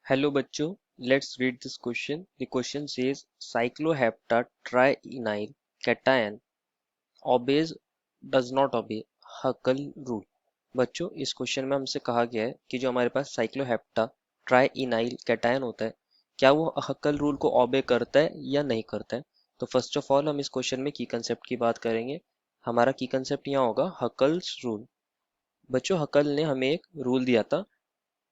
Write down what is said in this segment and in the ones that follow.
Hello बच्चों, let's read this question. The question says cycloheptatrienyl cation obeys does not obey Huckel rule. बच्चों इस question में हमसे कहा गया है कि जो हमारे पास साइक्लोहेप्टा ट्राइइनाइल कैटायन होता है क्या वो हक्कल रूल को ओबे करता है या नहीं करता है। तो फर्स्ट ऑफ ऑल हम इस क्वेश्चन में की कंसेप्ट की बात करेंगे। हमारा की कंसेप्ट यहाँ होगा हक्कल्स रूल। बच्चों हक्कल ने हमें एक रूल दिया था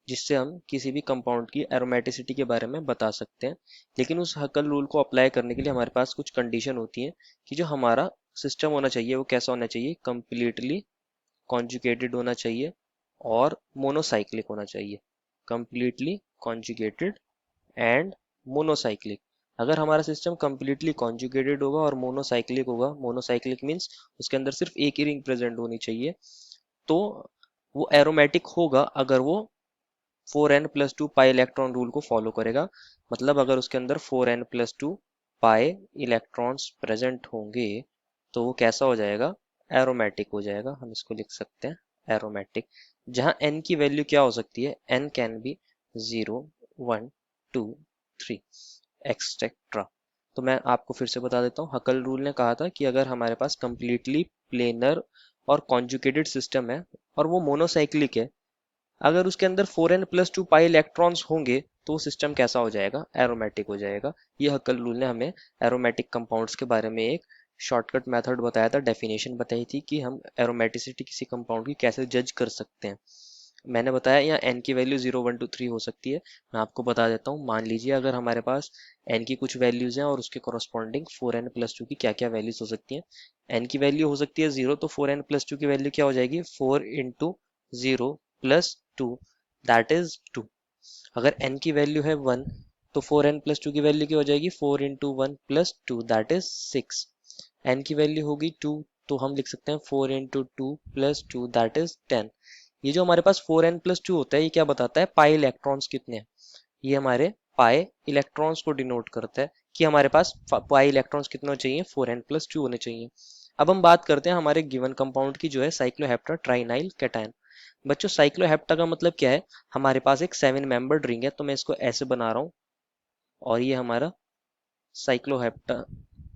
जिससे हम किसी भी कंपाउंड की एरोमेटिसिटी के बारे में बता सकते हैं। लेकिन उस हकल रूल को अप्लाई करने के लिए हमारे पास कुछ कंडीशन होती हैं कि जो हमारा सिस्टम होना चाहिए वो कैसा होना चाहिए, कंप्लीटली कॉन्जुगेटेड होना चाहिए और मोनोसाइक्लिक होना चाहिए। Completely conjugated and monocyclic. अगर हमारा सिस्टम कंप्लीटली कॉन्जुगेटेड होगा और मोनोसाइक्लिक होगा, मोनोसाइक्लिक मीन्स उसके अंदर सिर्फ एक ही रिंग प्रेजेंट होनी चाहिए, तो वो एरोमेटिक होगा अगर वो 4n+2 पाई इलेक्ट्रॉन रूल को फॉलो करेगा। मतलब अगर उसके अंदर 4n+2 पाई इलेक्ट्रॉन्स प्रेजेंट होंगे तो वो कैसा हो जाएगा, एरोमेटिक हो जाएगा। हम इसको लिख सकते हैं एरोमेटिक, जहां n की वैल्यू क्या हो सकती है, n कैन बी 0 1 2 3 एक्सेट्रा। तो मैं आपको फिर से बता देता हूँ, हकल रूल ने कहा था कि अगर हमारे पास कंप्लीटली प्लेनर और कॉन्जुगेटेड सिस्टम है और वो मोनोसाइक्लिक है, अगर उसके अंदर 4n+2 पाई इलेक्ट्रॉन्स होंगे तो वो सिस्टम कैसा हो जाएगा, एरोमेटिक हो जाएगा। ये हक्कल रूल ने हमें एरोमेटिक कंपाउंड्स के बारे में एक शॉर्टकट मेथड बताया था, डेफिनेशन बताई थी कि हम एरोमेटिसिटी किसी कंपाउंड की कैसे जज कर सकते हैं। मैंने बताया यहाँ n की वैल्यू 0 1 2 3 हो सकती है। मैं आपको बता देता हूँ, मान लीजिए अगर हमारे पास n की कुछ वैल्यूज हैं और उसके कॉरस्पॉन्डिंग 4n+2 की क्या क्या वैल्यूज हो सकती हैं। n की वैल्यू हो सकती है 0, तो 4n+2 की वैल्यू क्या हो जाएगी, 4 इंटू 0 प्लस 2 दैट इज 2। अगर n की वैल्यू है 1 तो 4n+2 की वैल्यू क्या हो जाएगी, 4 into 1 plus 2 that is 6। n की वैल्यू होगी 2 तो हम लिख सकते हैं 4 इंटू 2 प्लस 2 दैट इज 10। ये जो हमारे पास 4n+2 होता है ये क्या बताता है, पाई इलेक्ट्रॉन्स कितने हैं। ये हमारे पाई इलेक्ट्रॉन्स को डिनोट करता है कि हमारे पास पाई इलेक्ट्रॉन्स कितने चाहिए, 4n+2 होने चाहिए। अब हम बात करते हैं हमारे गिवन कंपाउंड की, जो है साइक्लोहेप्टा ट्राइनाइल कैटायन। बच्चों साइक्लोहेप्टा का मतलब क्या है, हमारे पास एक 7 मेंबर्ड रिंग है, तो मैं इसको ऐसे बना रहा हूँ और ये हमारा साइक्लोहेप्टा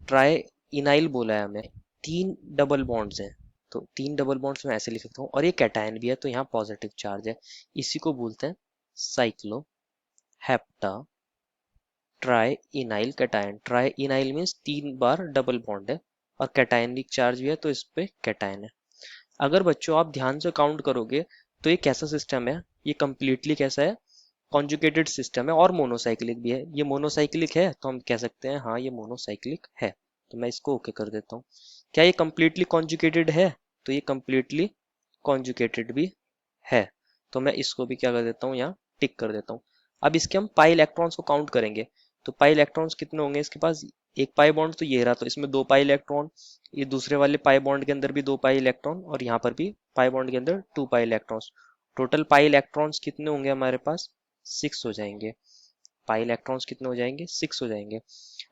ट्राई इनाइल बोला है हमें। 3 डबल बॉन्ड्स हैं, तो 3 डबल बॉन्ड्स मैं ऐसे लिख सकता हूँ और ये कैटायन भी है तो यहाँ पॉजिटिव चार्ज है। इसी को बोलते हैं साइक्लोहेप्टा ट्राई इनाइल कैटायन। ट्राई इनाइल मीन्स 3 बार डबल बॉन्ड है और कैटायनिक चार्ज भी है तो इस पे कैटायन है। अगर बच्चों आप ध्यान से काउंट करोगे तो ये कैसा सिस्टम है, ये कंप्लीटली कैसा है, कॉन्जुगेटेड सिस्टम है और मोनोसाइक्लिक भी है। ये मोनोसाइक्लिक है तो हम कह सकते हैं हाँ ये मोनोसाइक्लिक है, तो मैं इसको ओके कर देता हूँ। क्या ये कंप्लीटली कॉन्जुगेटेड है, तो ये कंप्लीटली कॉन्जुगेटेड भी है, तो मैं इसको भी क्या कर देता हूँ, यहाँ टिक कर देता हूँ। अब इसके हम पाई इलेक्ट्रॉन्स को काउंट करेंगे, तो पाई इलेक्ट्रॉन्स कितने होंगे इसके पास, एक पाई बॉन्ड तो ये रहा, तो इसमें 2 पाई इलेक्ट्रॉन, ये दूसरे वाले पाई बॉन्ड के अंदर भी 2 पाई इलेक्ट्रॉन और यहाँ पर भी पाई बॉन्ड के अंदर 2 pi electrons. Total pi electrons कितने होंगे हमारे पास, 6 हो जाएंगे। पाई इलेक्ट्रॉन्स कितने हो जाएंगे, 6 हो जाएंगे।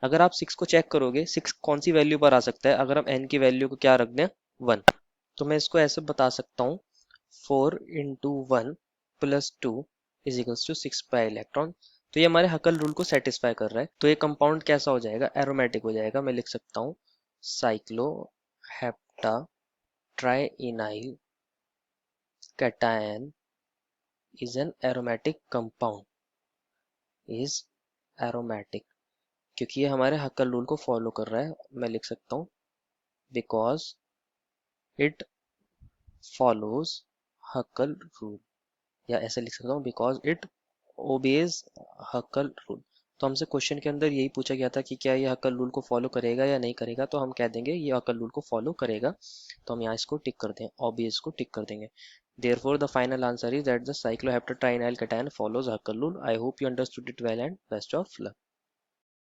अगर आप 6 को चेक करोगे 6 कौन सी वैल्यू पर आ सकता है, अगर हम n की वैल्यू को क्या रख दें 1, तो मैं इसको ऐसे बता सकता हूँ 4 into 1 plus 2 is equals to 6 pi electron. तो ये हमारे हकल रूल को सेटिस्फाई कर रहा है, तो ये कंपाउंड कैसा हो जाएगा, एरोमेटिक हो जाएगा। मैं लिख सकता हूँ cycloheptatrienyl cation is an aromatic compound, is aromatic, क्योंकि ये हमारे हक्कल रूल को फॉलो कर रहा है। मैं लिख सकता हूँ बिकॉज इट फॉलोज हक्कल रूल, या ऐसे लिख सकता हूँ बिकॉज इट ओबेज हक्कल रूल। तो हमसे क्वेश्चन के अंदर यही पूछा गया था कि क्या ये हक्कल रूल को फॉलो करेगा या नहीं करेगा, तो हम कह देंगे ये हक्कल रूल को फॉलो करेगा। तो हम यहाँ इसको टिक कर दें, ओबेज को टिक कर देंगे। Therefore, the final answer is that the cycloheptatrinyl cation follows Huckel rule. I hope you understood it well and best of luck.